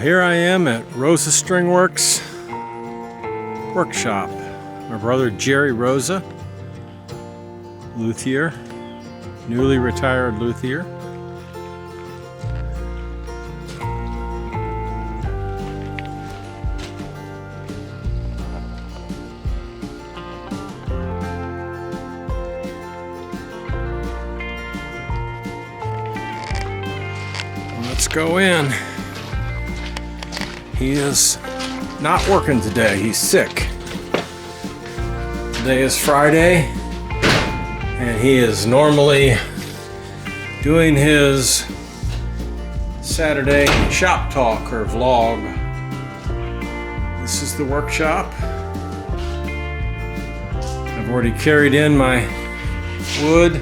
Here I am at Rosa String Works Workshop. My brother Jerry Rosa, luthier, newly retired luthier. Let's go in. He is not working today. He's sick. Today is Friday, and he is normally doing his Saturday shop talk or vlog. This is the workshop. I've already carried in my wood.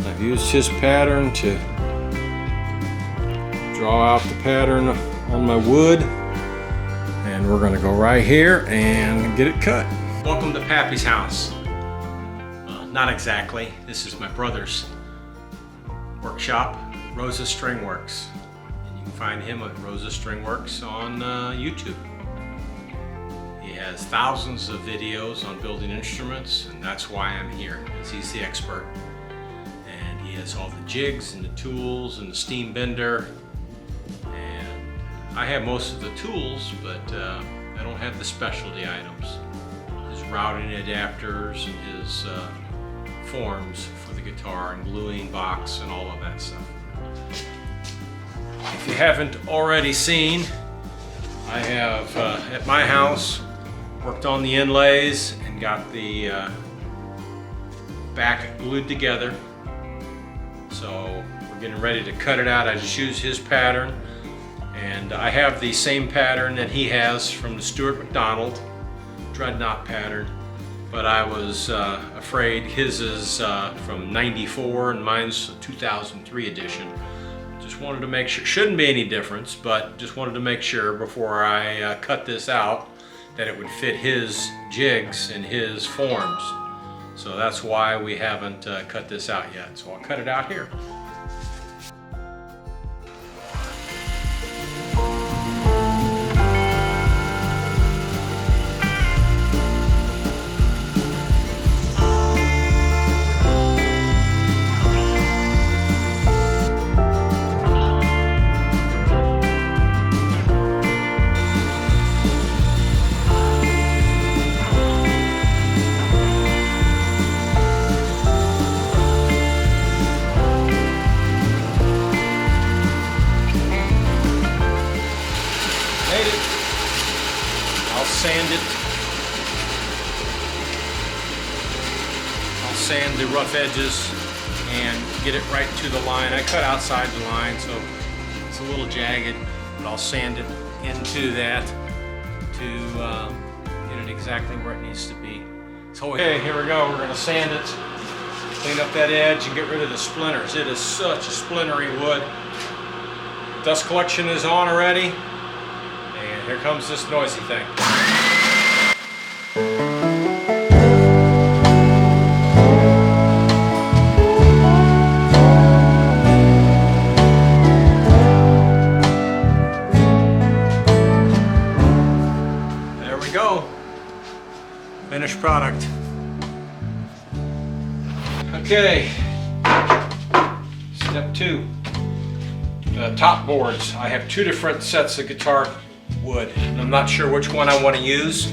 I've used his pattern to draw out the pattern on my wood. And we're going to go right here and get it cut. Welcome to Pappy's house. Not exactly. This is my brother's workshop, Rosa String Works. And you can find him at Rosa String Works on YouTube. He has thousands of videos on building instruments, and that's why I'm here, because he's the expert. And he has all the jigs and the tools and the steam bender. I have most of the tools, but I don't have the specialty items. His routing adapters and his forms for the guitar and gluing box and all of that stuff. If you haven't already seen, I have at my house worked on the inlays and got the back glued together. So we're getting ready to cut it out. I just use his pattern. And I have the same pattern that he has from the Stuart McDonald Dreadnought pattern, but I was afraid his is from '94 and mine's a 2003 edition. Just wanted to make sure, shouldn't be any difference, but just wanted to make sure before I cut this out that it would fit his jigs and his forms. So that's why we haven't cut this out yet. So I'll cut it out here. I'll sand the rough edges and get it right to the line. I cut outside the line, so it's a little jagged, but I'll sand it into that to get it exactly where it needs to be. So okay, here we go. We're going to sand it, clean up that edge, and get rid of the splinters. It is such a splintery wood. Dust collection is on already, and here comes this noisy thing. There we go. Finished product. Okay. Step 2. The top boards. I have 2 different sets of guitar wood, and I'm not sure which one I want to use.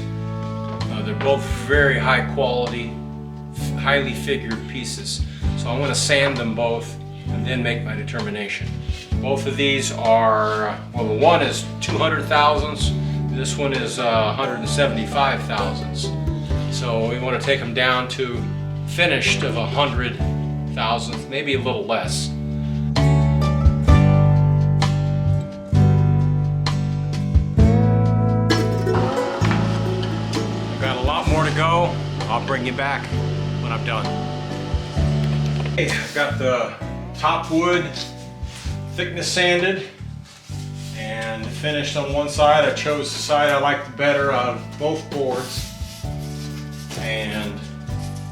They're both very high quality, highly figured pieces. So I want to sand them both and then make my determination. Both of these are, well, the one is 200 thousandths, this one is 175 thousandths. So we want to take them down to finished of 100 thousandths, maybe a little less. More to go. I'll bring you back when I'm done. Okay, I've got the top wood thickness sanded and finished on one side. I chose the side I liked better out of both boards. And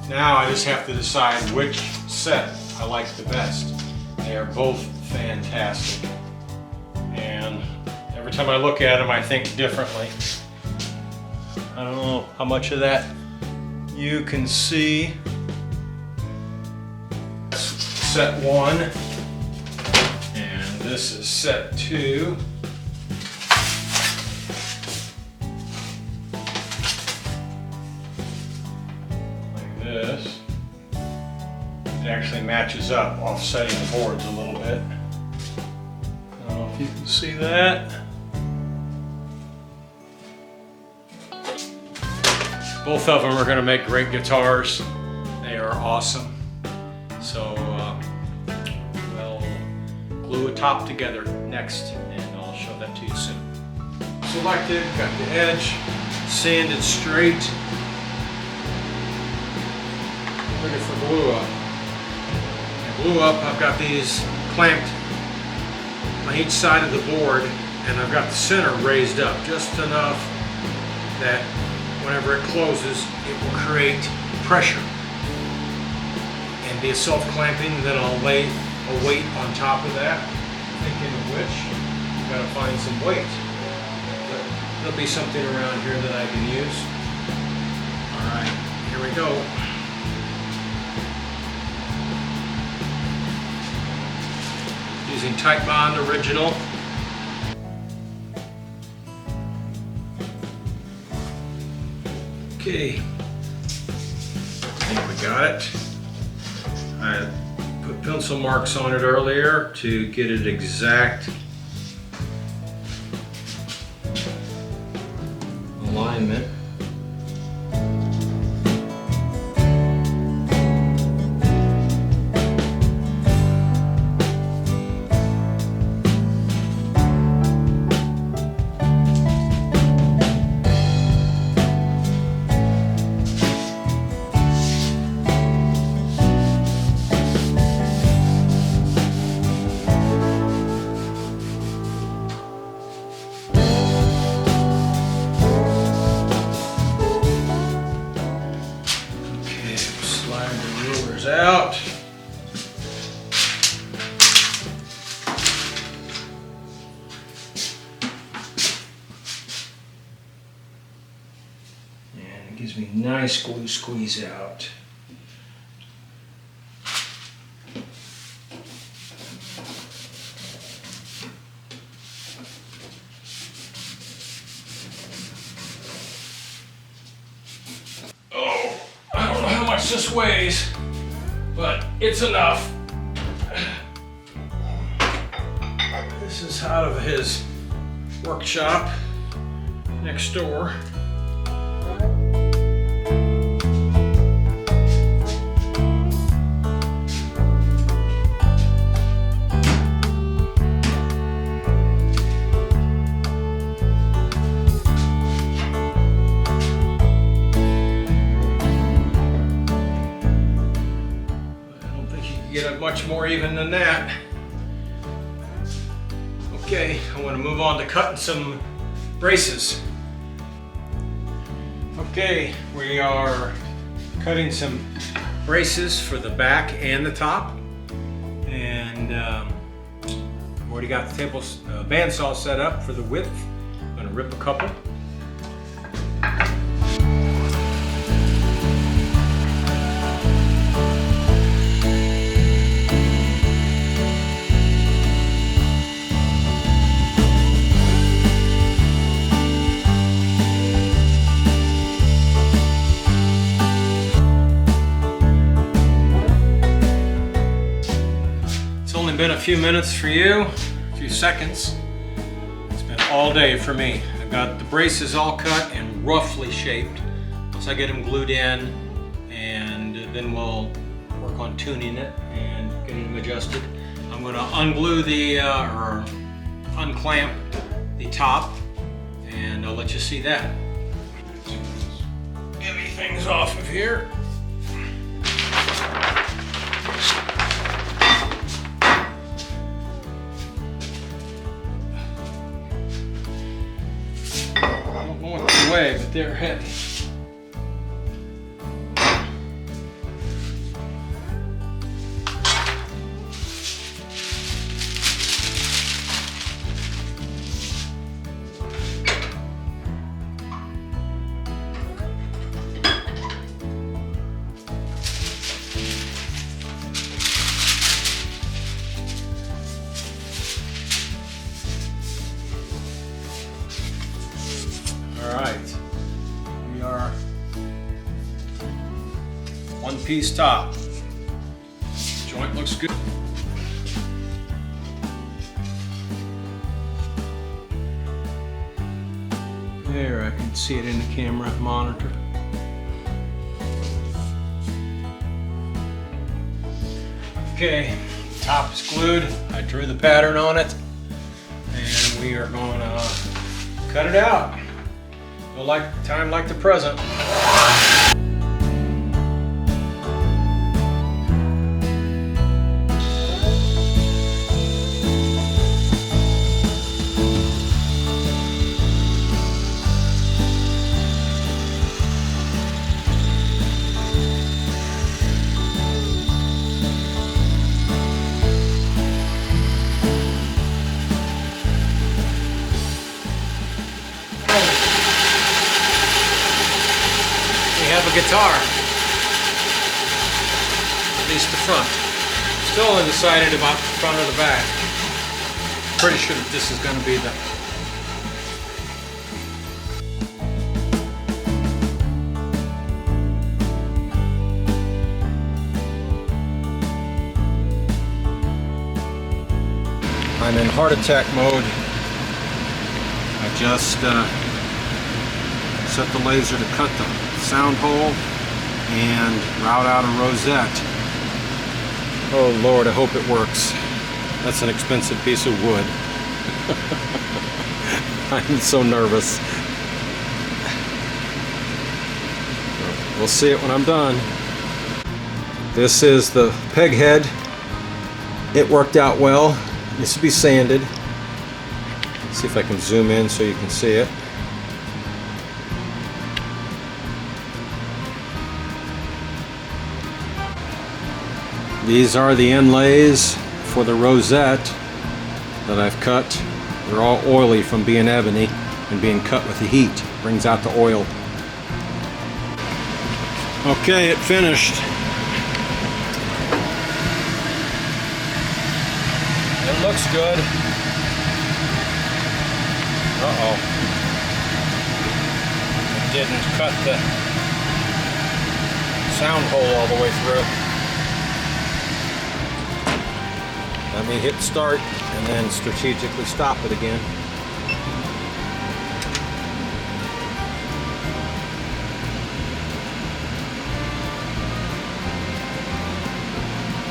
now I just have to decide which set I like the best. They are both fantastic. And Every time I look at them, I think differently. I don't know how much of that you can see. Set 1, and this is set 2. Like this. It actually matches up, offsetting the boards a little bit. I don't know if you can see that. Both of them are going to make great guitars. They are awesome. So we'll glue a top together next, and I'll show that to you soon. Selected, got the edge sanded straight, ready for glue up. Glue up, I've got these clamped on each side of the board, and I've got the center raised up just enough that whenever it closes, it will create pressure and be a self-clamping. Then I'll lay a weight on top of that, thinking of which I've got to find some weight. But there'll be something around here that I can use. All right, here we go. Using Titebond Original. Okay, I think we got it. I put pencil marks on it earlier to get it exact alignment. Out. And it gives me nice glue squeeze out. Oh, I don't know how much this weighs, but it's enough. This is out of his workshop next door. Get it much more even than that. Okay, I want to move on to cutting some braces. Okay, we are cutting some braces for the back and the top, and I've already got the bandsaw set up for the width. I'm going to rip a couple. Been a few minutes for you, a few seconds. It's been all day for me. I've got the braces all cut and roughly shaped. Once I get them glued in, and then we'll work on tuning it and getting them adjusted. I'm going to unglue the or unclamp the top, and I'll let you see that. Get me things off of here. Way, but they're heavy. piece top. Joint looks good. There, I can see it in the camera monitor. Okay, top is glued. I drew the pattern on it, and we are going to cut it out. Well, like time like the present. Have a guitar, at least the front. Still undecided about the front or the back. Pretty sure that this is going to be the I'm in heart attack mode. I just set the laser to cut the sound hole and route out a rosette. Oh Lord, I hope it works. That's an expensive piece of wood. I'm so nervous. We'll see it when I'm done. This is the peg head. It worked out well. It needs to be sanded. Let's see if I can zoom in so you can see it. These are the inlays for the rosette that I've cut. They're all oily from being ebony and being cut with the heat. Brings out the oil. Okay, it finished. It looks good. Uh-oh. It didn't cut the sound hole all the way through. Let me hit start and then strategically stop it again.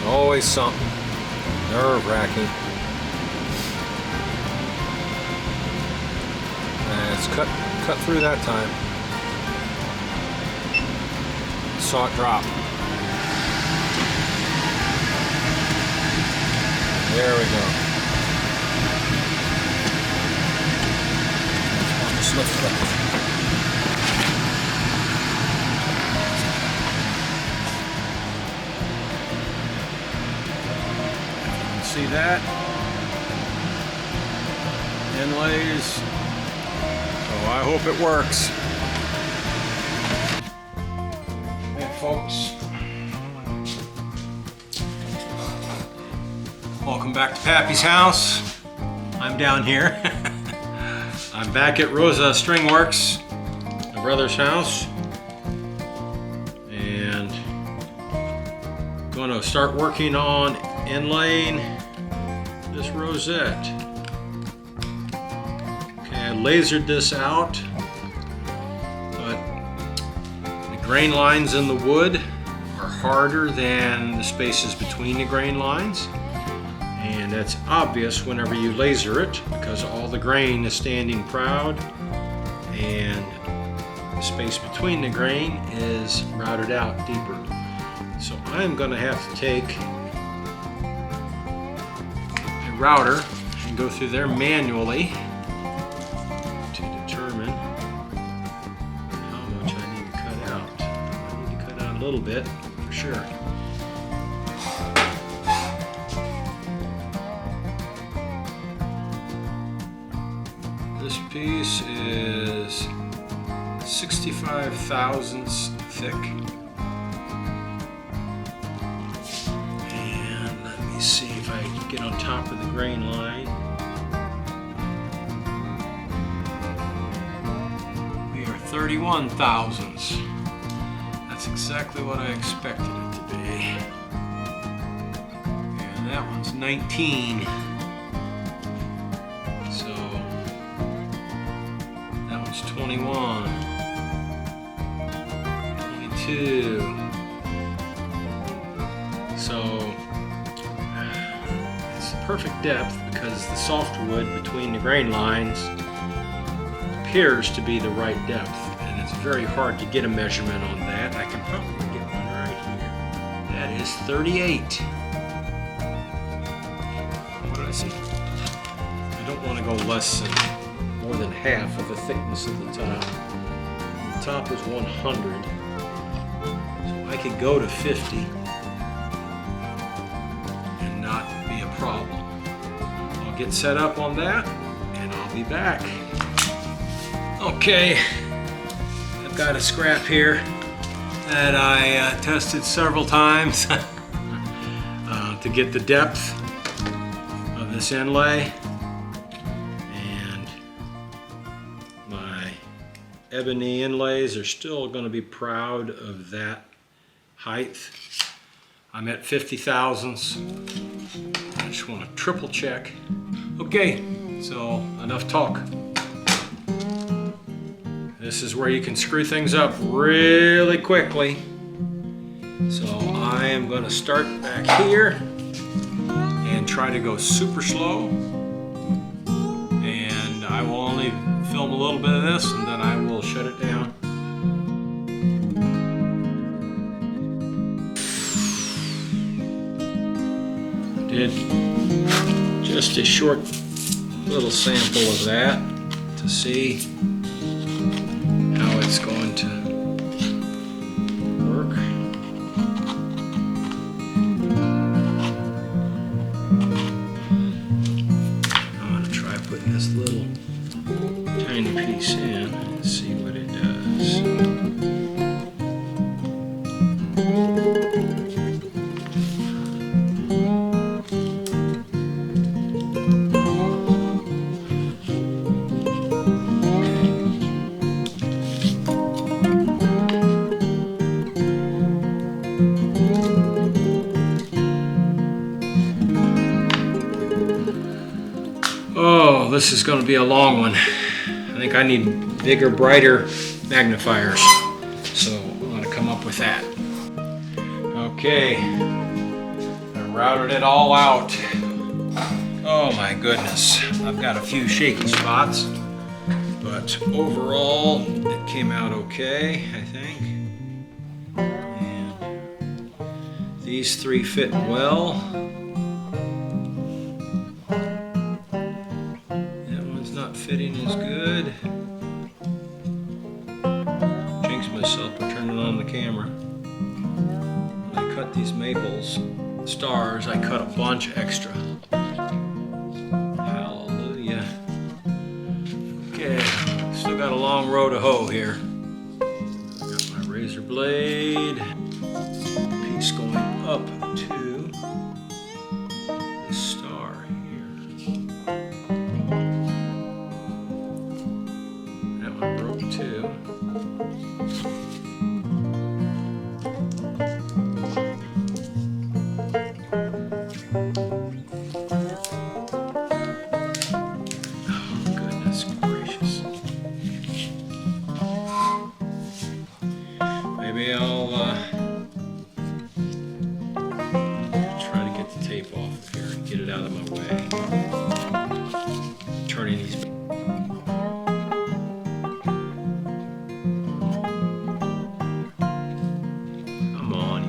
Always something. Nerve-wracking. And it's cut through that time. Saw it drop. There we go. Just lift it up. See that? Inlays. So I hope it works. Hey folks. Welcome back to Pappy's house. I'm down here. I'm back at Rosa String Works, my brother's house, and going to start working on inlaying this rosette. Okay, I lasered this out, but the grain lines in the wood are harder than the spaces between the grain lines. And that's obvious whenever you laser it because all the grain is standing proud and the space between the grain is routed out deeper. So I'm going to have to take a router and go through there manually to determine how much I need to cut out. I need to cut out a little bit for sure. This piece is 65 thousandths thick. And let me see if I can get on top of the grain line. We are 31 thousandths. That's exactly what I expected it that one's 19. So that one's 21, 22. So it's the perfect depth because the softwood between the grain lines appears to be the right depth, and it's very hard to get a measurement on that. I can probably get one right here. That is 38. What did I say? I don't want to go less than more than half of the thickness of the top. The top is 100, so I could go to 50 and not be a problem. I'll get set up on that and I'll be back. Okay, I've got a scrap here that I tested several times to get the depth of this inlay, and my ebony inlays are still going to be proud of that height. I'm at 50 thousandths. I just want to triple check. Okay, so enough talk. This is where you can screw things up really quickly. So I am going to start back here and try to go super slow. And I will only film a little bit of this and then I will shut it down. Did just a short little sample of that to see how it's going to work. I'm going to try putting this little tiny piece in and see what it does. Oh, this is going to be a long one. I think I need bigger, brighter magnifiers. So I'm going to come up with that. Okay, I routed it all out. Oh my goodness, I've got a few shaky spots, but overall it came out okay, I think. And these three fit well. Fitting is good. Jinxed myself by turning on the camera. When I cut these maples stars, I cut a bunch extra. Hallelujah. Okay, still got a long row to hoe here. I got my razor blade. Piece going up to the star here. Too. Oh, goodness gracious. Maybe I'll try to get the tape off of here and get it out of my way. Turning these.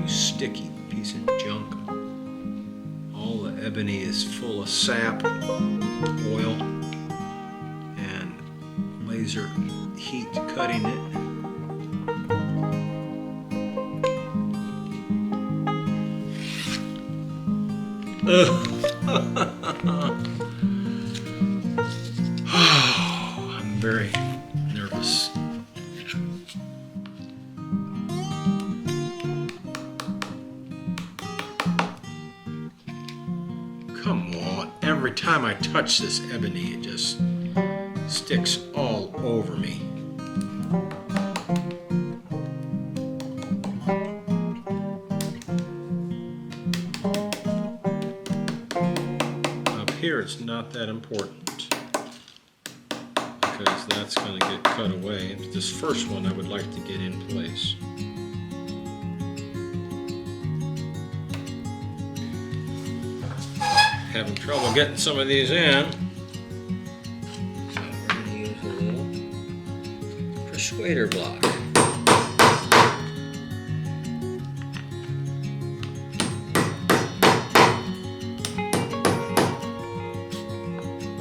Sticky piece of junk. All the ebony is full of sap, oil, and laser heat cutting it. I'm very nervous. Come on, every time I touch this ebony, it just sticks all over me. here, it's not that important because that's going to get cut away. This first one I would like to get in place. Having trouble getting some of these in. So we're going to use a little persuader block.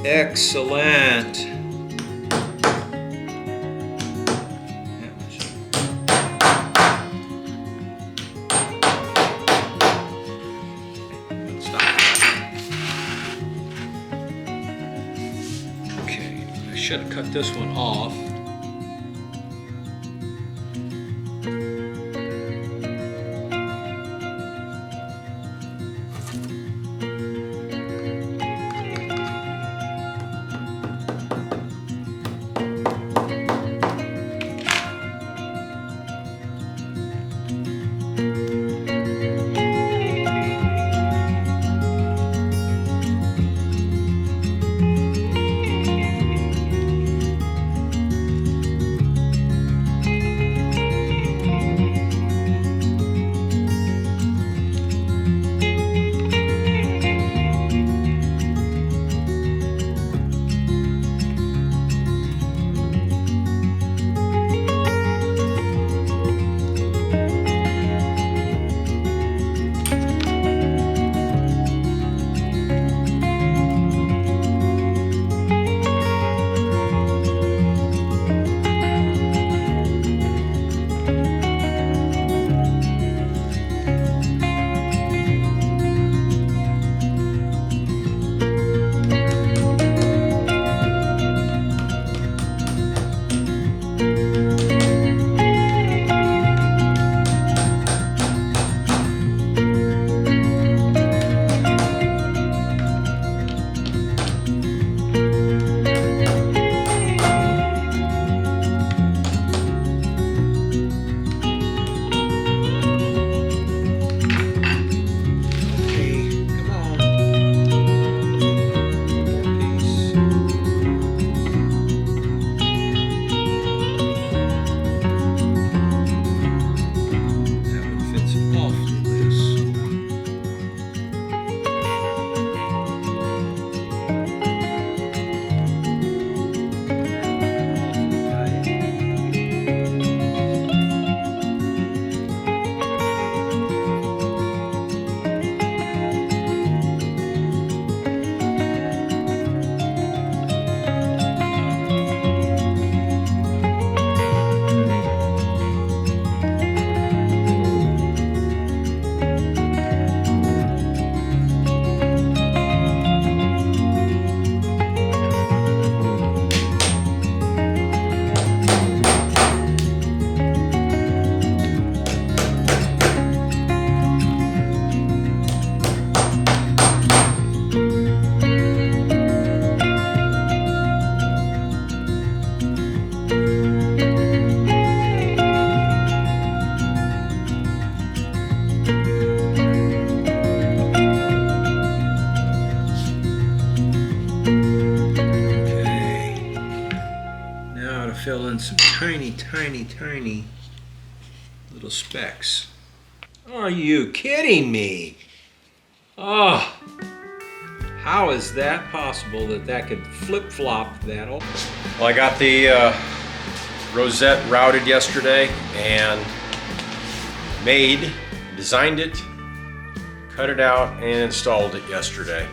Excellent. Okay, I should have cut this one off. Fill in some tiny little specks. Are you kidding me? Oh, how is that possible that could flip-flop that open? Well, I got the rosette routed yesterday and designed it, cut it out, and installed it yesterday.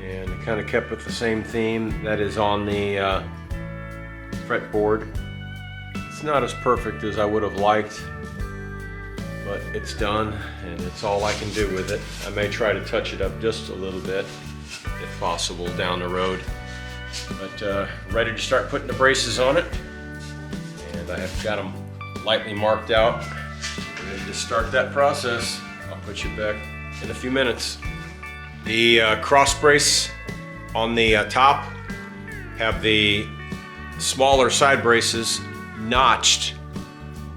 And it kind of kept with the same theme that is on the fretboard. It's not as perfect as I would have liked, but it's done and it's all I can do with it. I may try to touch it up just a little bit, if possible, down the road. But ready to start putting the braces on it. And I have got them lightly marked out. Ready to start that process. I'll put you back in a few minutes. The cross brace on the top have the smaller side braces notched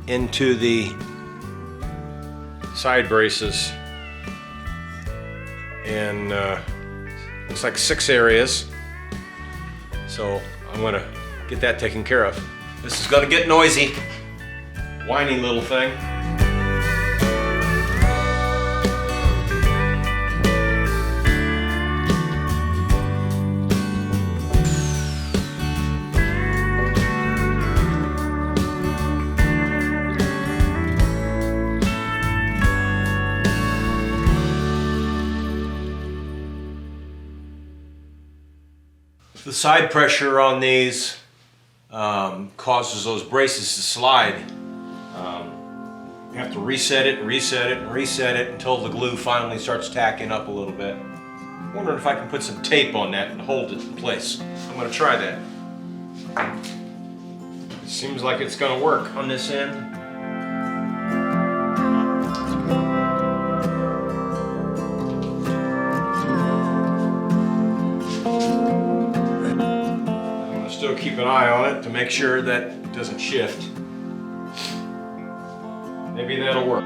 into the side braces, in looks like 6 areas. So I'm gonna get that taken care of. This is gonna get noisy. Whiny little thing. The side pressure on these causes those braces to slide. You have to reset it, reset it, and reset it until the glue finally starts tacking up a little bit. I'm wondering if I can put some tape on that and hold it in place. I'm going to try that. It seems like it's going to work on this end. Still keep an eye on it to make sure that it doesn't shift. Maybe that'll work.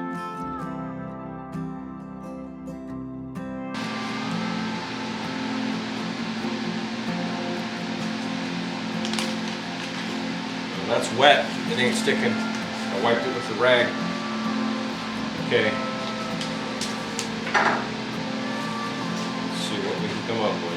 Well, that's wet. It ain't sticking. I wiped it with the rag. Okay. Let's see what we can come up with.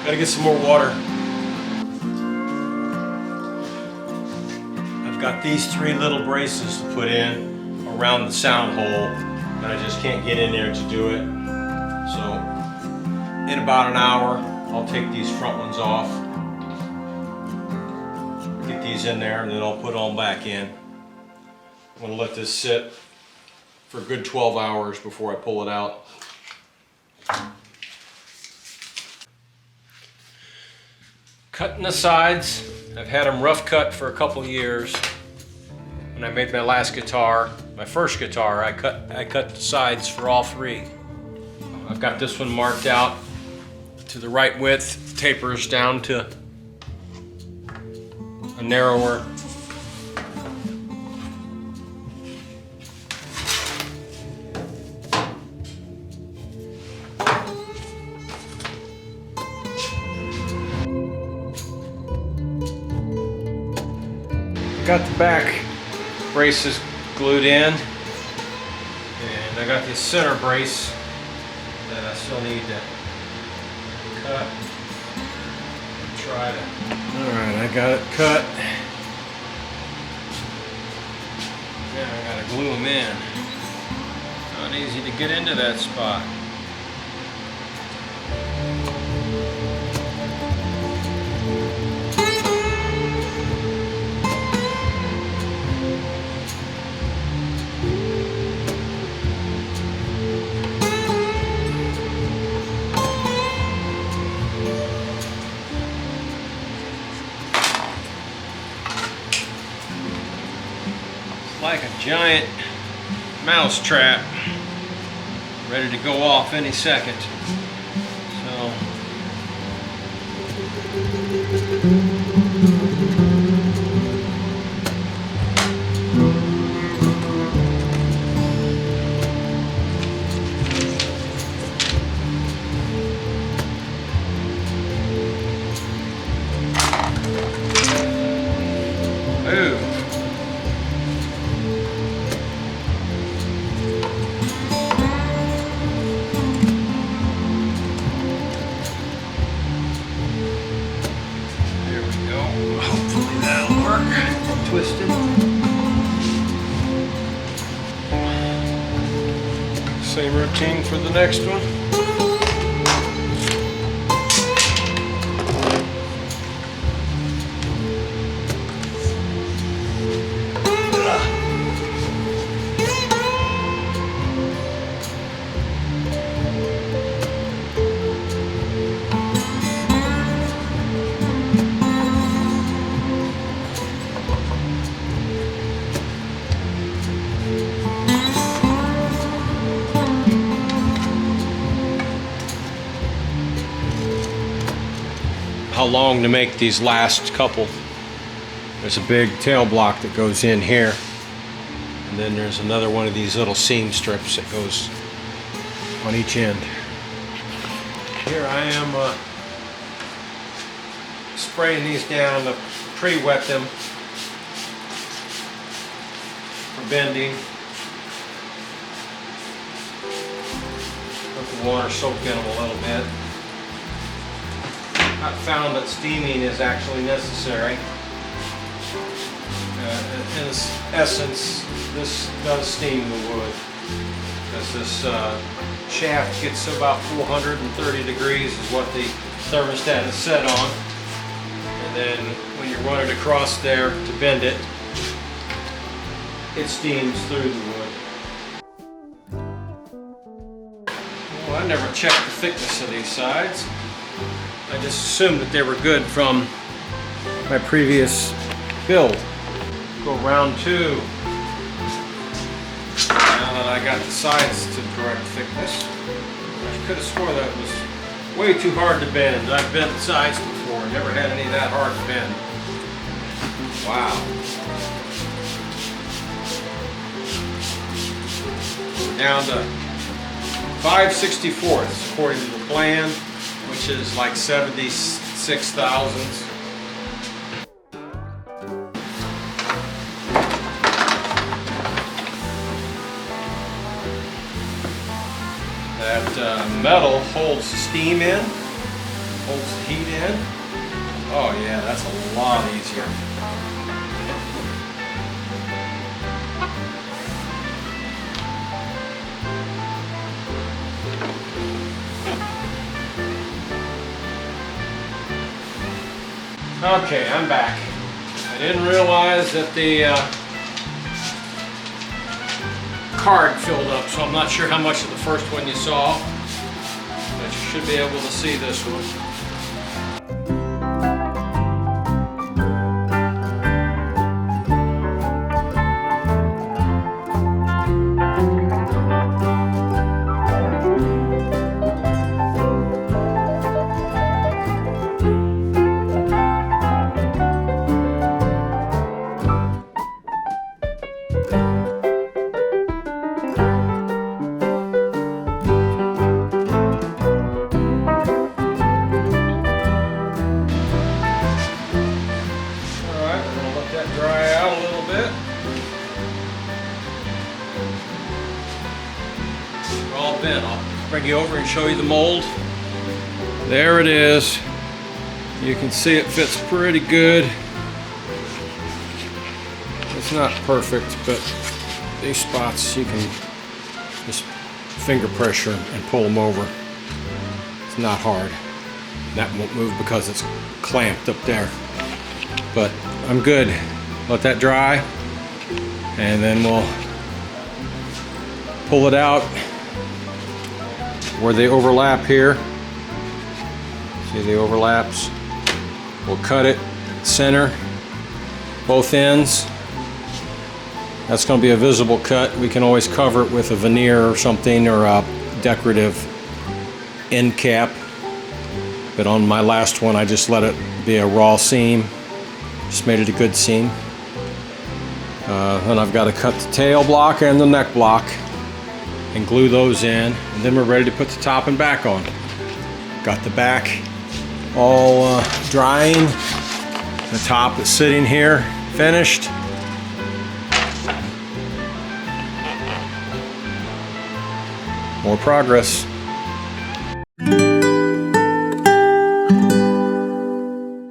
Gotta get some more water. I've got these 3 little braces to put in around the sound hole, and I just can't get in there to do it. So in about an hour, I'll take these front ones off, get these in there, and then I'll put them back in. I'm gonna let this sit for a good 12 hours before I pull it out. Cutting the sides, I've had them rough cut for a couple years. When I made my last guitar, my first guitar, I cut the sides for all 3. I've got this one marked out to the right width, tapers down to a narrower. Got the back braces glued in, and I got this center brace that I still need to cut. Try to. Alright, I got it cut. Now I gotta glue them in. Not easy to get into that spot. Like a giant mouse trap ready to go off any second. So ooh. Twisted. Same routine for the next one. long to make these last couple. There's a big tail block that goes in here, and then there's another one of these little seam strips that goes on each end. Here I am spraying these down to pre-wet them for bending. Let the water soak in them a little bit. I found that steaming is actually necessary. In essence, this does steam the wood, because this shaft gets about 430 degrees is what the thermostat is set on. And then when you run it across there to bend it, it steams through the wood. Well, I never checked the thickness of these sides. I just assumed that they were good from my previous build. Go round 2. Now that I got the sides to the correct thickness, I could have swore that was way too hard to bend. I've bent the sides before, never had any that hard to bend. Wow. We're down to 5/64 according to the plan, which is like 76 thousandths. That metal holds the steam in, holds the heat in. Oh yeah, that's a lot easier. Okay, I'm back. I didn't realize that the card filled up, so I'm not sure how much of the first one you saw, but you should be able to see this one. Dry out a little bit. We're all bent. I'll bring you over and show you the mold. There it is. You can see it fits pretty good. It's not perfect, but these spots you can just finger pressure and pull them over. It's not hard. That won't move because it's clamped up there. But I'm good. Let that dry, and then we'll pull it out where they overlap here. See the overlaps? We'll cut it center, both ends. That's going to be a visible cut. We can always cover it with a veneer or something, or a decorative end cap. But on my last one, I just let it be a raw seam. Just made it a good seam. Then I've got to cut the tail block and the neck block and glue those in, and then we're ready to put the top and back on. Got the back all drying. The top is sitting here, finished. More progress.